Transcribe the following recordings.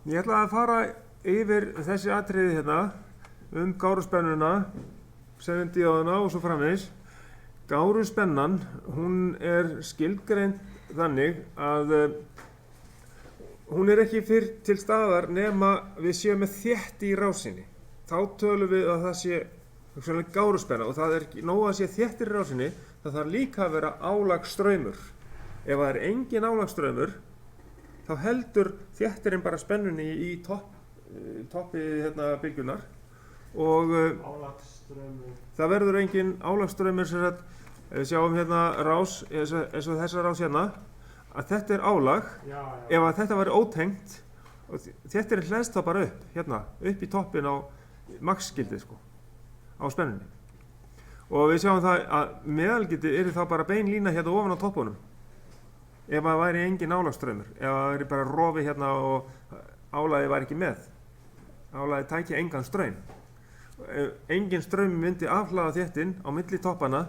Ég ætla að fara yfir þessi atriði hérna gáruspennuna, sendíóðuna og svo framvegis. Gáruspennan, hún skilgreind þannig að hún ekki fyrr til staðar nema við séum með þétti í rásinni. Þá tölum við að það sé gáruspenna og það ekki nóg að sé þéttir í rásinni, það þarf líka að vera álagsstraumur. Ef það engin álagsstraumur, þá heldur þéttirinn bara spennunni í toppi bylgjunnar og það verður engin álagsstraumur sem sagt, við sjáum hérna rás eins og þessa rás hérna, að þetta álag. Ef að þetta væri ótengt og þéttirinn hleðst þá bara upp hérna, upp í toppin á max-gildið sko, á spennunni. Og við sjáum það að meðalgildið þá bara bein lína hérna ofan á toppunum. Ef það væri engin álagsstraumur, ef það væri bara rofi hérna og álagið væri ekki með, álagið tæki engan straum. Engin straum myndi afhlaða þéttinn á milli toppana,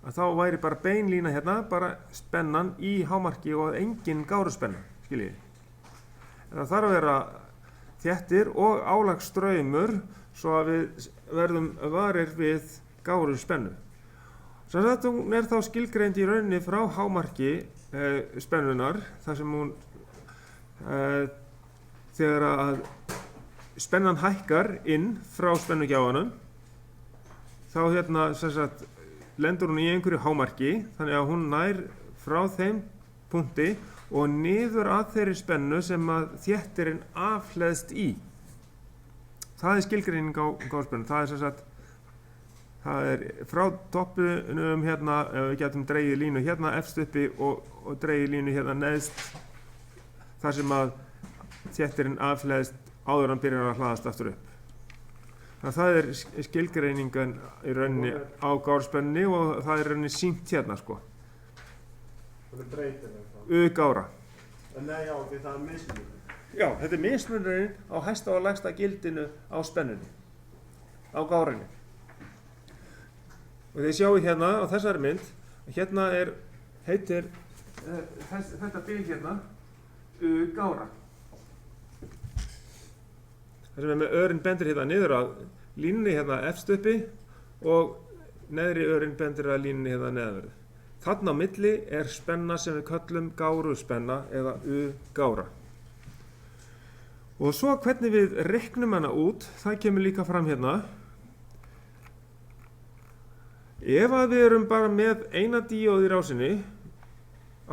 að þá væri bara bein lína hérna, bara spennan í hámarki og engin gáruspenna, skiljiði. Það þarf að vera þéttir og álagsstraumur svo að við verðum varir við gáruspennu. Sem sagt, hún þá skilgreind í rauninni frá hámarki spennunar, þar sem hún þegar að spennan hækkar inn frá spennugjáfanum, þá hérna sem sagt lendur hún í einhverju hámarki, þannig að hún nær frá þeim punkti og niður að þeirri spennu sem að þéttirinn afhleðst í. Það skilgreining á gáruspennu. Það sem sagt, það frá toppinum hérna, ef við getum dregið línu hérna efst uppi og dregið línu hérna neðst, þar sem að þéttirinn afhleðst áður hann byrjar að hlaðast aftur upp. Það skilgreiningan í rauninni á gáruspenni og það rauninni sýnt hérna sko. Það breytir það. Gára. Nei, já, því það mismunurinn. Já, þetta mismunurinn á hæsta og lægsta gildinu á spennunni, á gárunni. Og þið sjáu hérna á þessari mynd, hérna heitir þetta bil hérna gára. Það sem með örinn bendir hérna niður að línunni hérna efst uppi og neðri örinn bendir að línunni hérna neðanverðu. Þarna á milli spenna sem við köllum gáruspenna eða gára. Og svo hvernig við reiknum hana út, það kemur líka fram hérna. Ef að við erum bara með eina díóð í rásinni,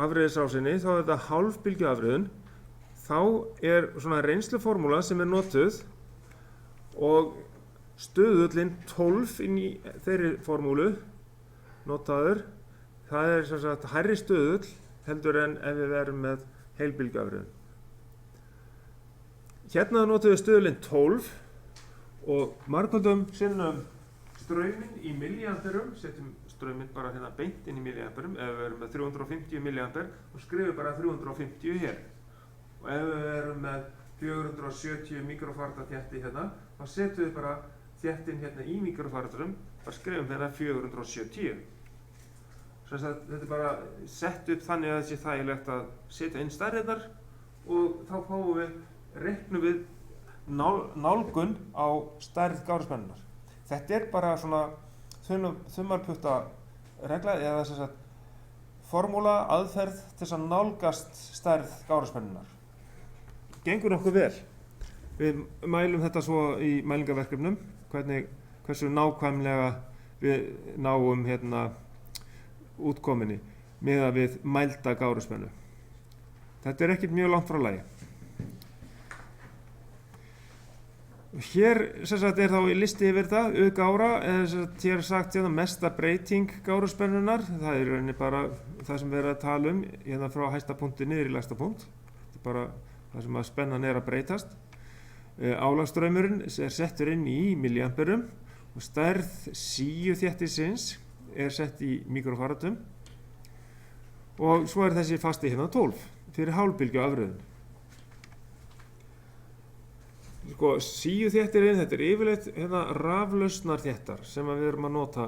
afreiðisrásinni, þá þetta hálfbylgjuafreiðun, þá svona reynsluformúla sem notuð og stöðullinn 12 inn í þeirri formúlu notaður. Það sem sagt hærri stöðull heldur en ef við erum með heilbylgjuafreiðun. Hérna notuðum við stöðullinn 12 og margföldum sinnum strauminn í milliamperum, setjum strauminn bara hérna beint inn í milliamperum. Ef við erum með 350 milliamper, þá skrifum við bara 350 hér. Og ef við erum með 470 mikrofarada þétti hérna, þá setjum við bara þéttin hérna í mikrofaradurum, þá skrifum við hérna 470. Þetta bara sett upp þannig að það sé þægilegt að setja inn stærðirnar og þá reiknum við nálgun á stærð gáruspennunar. Þetta bara svona þumalputta regla eða sem sagt formúla aðferð til þess að nálgast stærð gáruspennunar. Gengur nokkuð vel. Við mælum þetta svo í mælingaverkefnum, hversu nákvæmlega við náum hérna útkominni miðað við mælda gáruspennu. Þetta ekkert mjög langt frá lagi. Hér sem sagt þá í listi yfir þetta, gára, hér sagt hérna mesta breyting gáruspennunar, það rauninni bara það sem við erum að tala hérna frá hæsta punkti niður í lægsta punkt. Þetta bara það sem að spennan að breytast. Álagsstraumurinn settur inn í milliamperum og stærð síuþéttisins sett í mikrofaradum og svo þessi fasti hérna 12 fyrir hálfbylgjuafreiðun. Sko, síuþéttirinn, þetta yfirleitt hérna raflausnarþéttar sem við erum að nota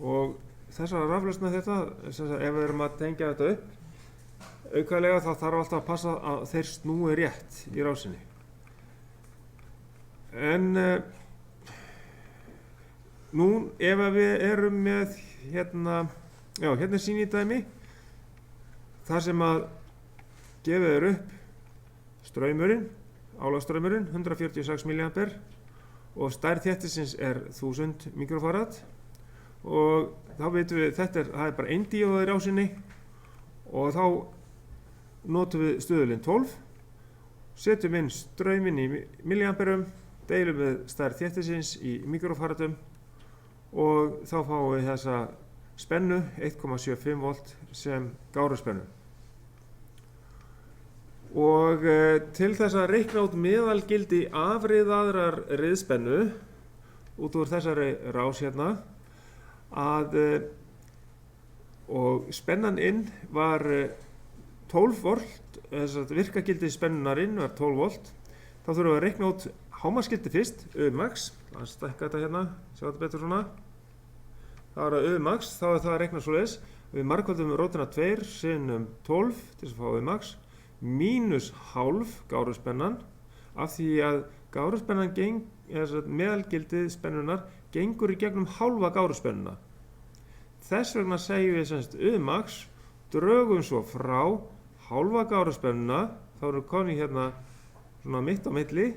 og þessara raflausna þetta, ef við erum að tengja þetta upp aukalega, þá þarf alltaf að passa að þeir snúi rétt í rásinni. En nú ef við erum með hérna er sýnidæmi þar sem að gefið er upp straumurinn, álagsstraumurinn 146 mA og stærð þéttisins er 1000 mikrofarad og þá veitum við það er bara ein díóða í rásinni og þá notum við stöðulinn 12, setjum inn strauminn í milliamperum, deilum við stærð þéttisins í mikrofaradum og þá fáum við þessa spennu 1,75 volt sem gáruspennu. Og til þess að reikna út meðalgildi afriðaðrar riðspennu út úr þessari rás hérna og spennan inn var 12 volt, þess að virkagildi spennunnar inn var 12 volt, þá þurfum við að reikna út hámarksgildi fyrst, max, að stækka þetta hérna, sjá þetta betur svona, það er að max, þá er það að reikna svoleiðis, við margfaldum rótina 2 sinnum 12 til þess að fá max, mínus hálf gáruspennan, af því að gáruspennan meðalgildi spennunnar gengur í gegnum hálfa gáruspennuna. Þess vegna segjum við semst max, drögum svo frá hálfa gáruspennuna, þá erum við komin hérna svona mitt á milli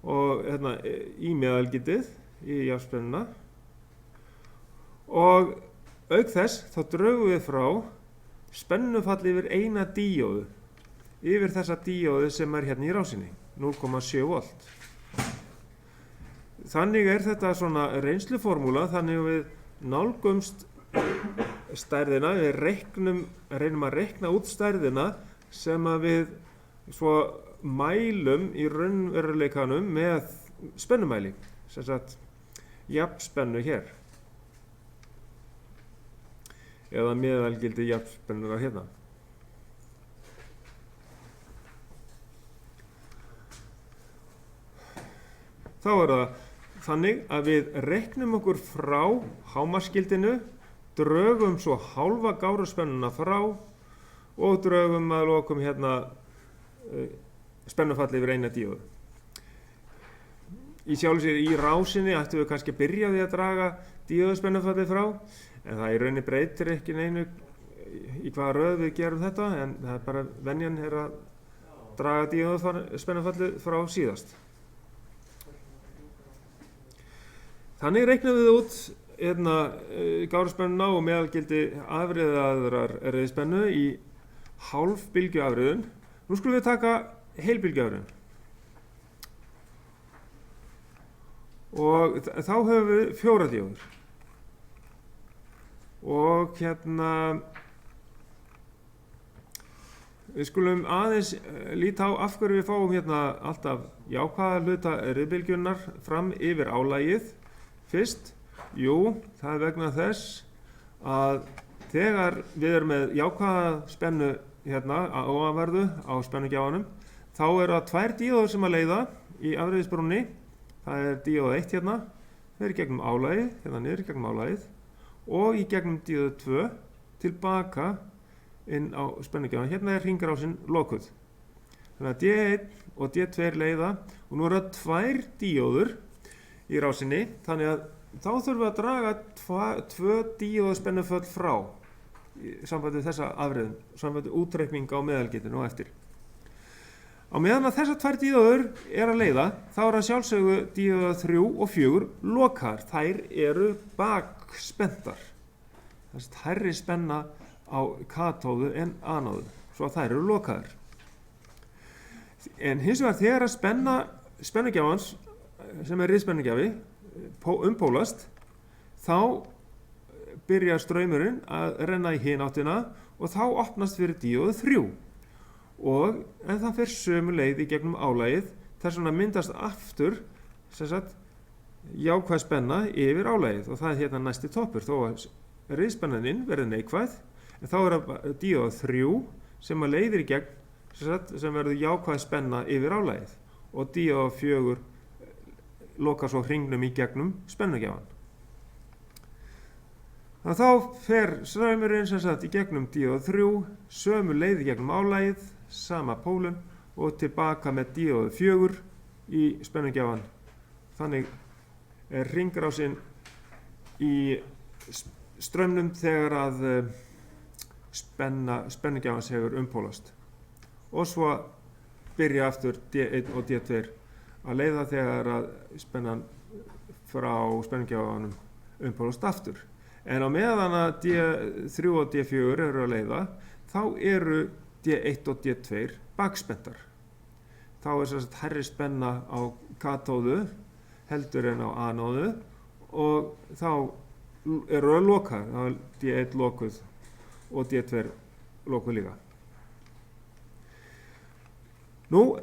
og hérna í meðalgildið í jafnspennuna og auk þess þá drögum við frá spennufall yfir eina díóðu yfir þessa díóðu sem er hérna í rásinni 0,7 volt. Þannig er þetta svona reynsluformúla, þannig við nálgumst stærðina, við reynum að reikna út stærðina sem að við svo mælum í raunveruleikanum með spennumæli, sem sagt jafnspennu hér eða meðalgildi jafnspennunar hérna. Þá er það þannig að við reiknum okkur frá hámarksgildinu, drögum svo hálfa gáruspennuna frá og drögum að lokum hérna spennufalli yfir eina díóðu. Í sjálfu sér í rásinni ættum við kannski að byrja því að draga díóðuspennufallið frá, en það í rauninni breytir ekki neinu í hvaða röð við gerum þetta, en það er bara venjan er að draga díóðuspennufallið frá síðast. Þannig reiknum við út gáruspennuna og meðalgildi afriðaðrar riðspennu í hálf bylgjuafriðun. Nú skulum við taka heilbylgjuafriðun. Og þá höfum við 4 díóður. Og hérna við skulum aðeins líta á af hverju við fáum hérna alltaf jákvæða hluta riðbylgjunnar fram yfir álagið. Fyrst, það er vegna þess að þegar við erum með jákvæða spennu hérna á ofanverðu á spennugjáfanum, þá eru það 2 díóður sem að leiða í afriðisbrúnni. Það er díóð 1 hérna, fer í gegnum álagið, hérna niður í gegnum álagið og í gegnum díóð 2 tilbaka inn á spennugjáfanum. Hérna er hringrásin lokuð. Þannig að D1 og D2 leiða og nú eru það 2 díóður í rásinni, þannig að þá þurfum við að draga 2 díóðuspennuföll frá í sambandi þessa afriðun, sambandi útreikning á meðalgildinu og eftir. Á meðan að þessar 2 díóður er að leiða, þá er að sjálfsögðu díóða 3 og 4 lokaðar. Þær eru bakspenntar. Þess að hærri spenna á katóðu en anóðu, svo að þær eru lokaðar. En hins vegar þegar að spennugjafans sem er riðspennugjafi umpólast, þá byrjar straumurinn að renna í hin áttina og þá opnast fyrir díóðu 3 en það fer sömu leið í gegnum álagið, þess vegna myndast aftur jákvæð spenna yfir álagið og það er hérna næsti toppur, þó að riðspennanin verður neikvæð, en þá er það díóða 3 sem að leiðir í gegn, sem verður jákvæð spenna yfir álagið og díóða 4 loka svo hringnum í gegnum spennugjafan. Þannig þá fer straumurinn sem sagt í gegnum díóð 3, sömu leið í gegnum álagið, sama pólun og tilbaka með díóð 4 í spennugjafann. Þannig er hringrásin í straumnum þegar að spennugjafans hefur umpólast. Og svo byrja aftur D1 og D2 að leiða þegar að spennan frá spennugjafanum umpólast aftur. En á meðan að D3 og D4 eru að leiða, þá eru D1 og D2 bakspenntar. Þá er sem sagt hærri spenna á katóðu heldur en á anóðu og þá eru að loka, þá er D1 lokuð og D2 lokuð líka. Nú,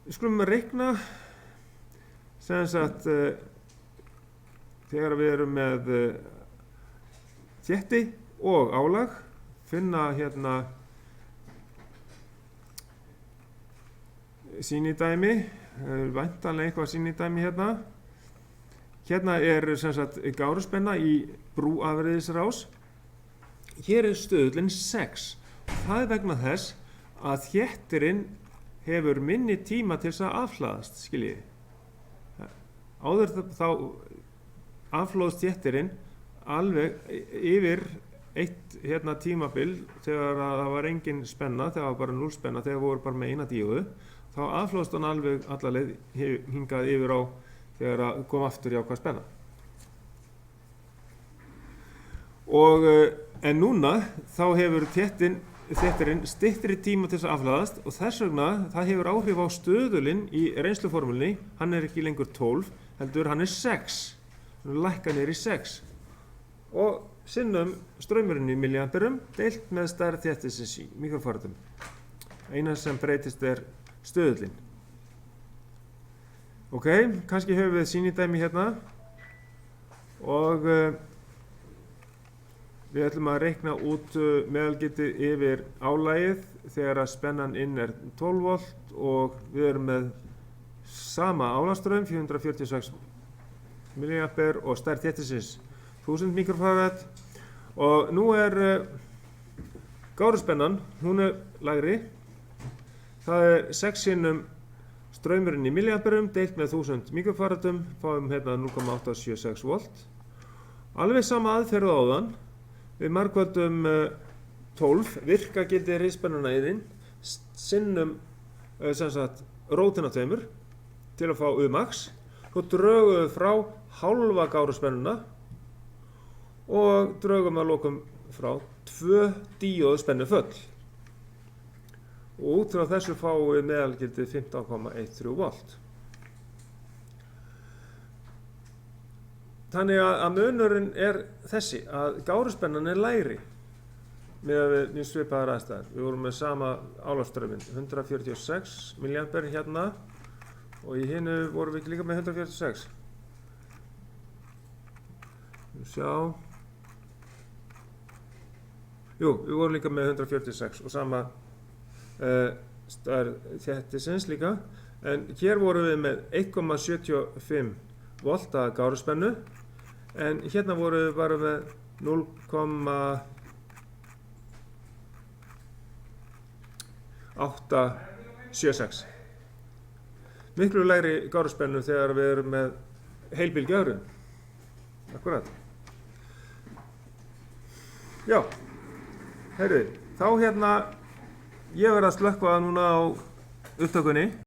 við skulum reikna sem sagt þegar við erum með þétti og álag, finna hérna sýnidæmi, væntanlega eitthvað sýnidæmi hérna. Hérna er sem sagt gáruspenna í brúafreiðisrás. Hér er stöðullinn 6. Það er vegna þess að þéttirinn hefur minni tíma til þess að afhlaðast, skiljiði. Áður þá afhlóðst þéttirinn alveg yfir eitt hérna tímabil þegar það var engin spenna, þegar það var bara 0 spenna, þegar voru bara með eina díóðu, þá afhlóðst hann alveg alla leið hingað yfir á þegar það kom aftur jákvæð spenna. Og en núna þá hefur þéttirinn styttri tíma til þess að afhlaðast og þess vegna það hefur áhrif á stöðulinn í reynsluformúlunni. Hann er ekki lengur 12, heldur hann er 6. Hann lækkar niður í 6. Og sinnum straumurinn í milliamperum deilt með stærð þéttisins í mikrofaratum. Eina sem breytist er stöðullinn. Ok, kannski höfum við sýnidæmi hérna og við ætlum að reikna út meðalgildi yfir álagið þegar að spennan inn er 12 volt og við erum með sama álagsstraum, 446 milliampere og stærð þéttisins 1000 mikrofarad og nú er gáruspennan, hún er lægri. Það er 6 sinnum straumurinn í milliamperum deilt með 1000 mikrofaradum, fáum hérna 0,876 volt. Alveg sama aðferð áðan, við margföldum 12 virkagildi rispennuna yðin, sinnum sem sagt rótina 2 til að fá U-max, svo drögum við frá hálfa gáruspennuna og drögum að lokum frá 2 díóð spennuföll. Og út frá þessu fáum við meðalgildi 15,13 volt. Þannig að munurinn er þessi, að gáruspennan er lægri með við svipaðar aðstæður. Við vorum með sama álagsstrauminn, 146 milliampere hérna og í hinu vorum við ekki líka með 146. Sjá. Jú, við vorum líka með 146 og sama stærð þéttisins líka, en hér vorum við með 1,75 volt að gáruspennu, en hérna vorum við bara með 0,876. Miklu lægri gáruspennu þegar við erum með heilbylgjagrun. Akkurat. Já, heyrðu, þá hérna ég verð að slökkva núna á upptökunni.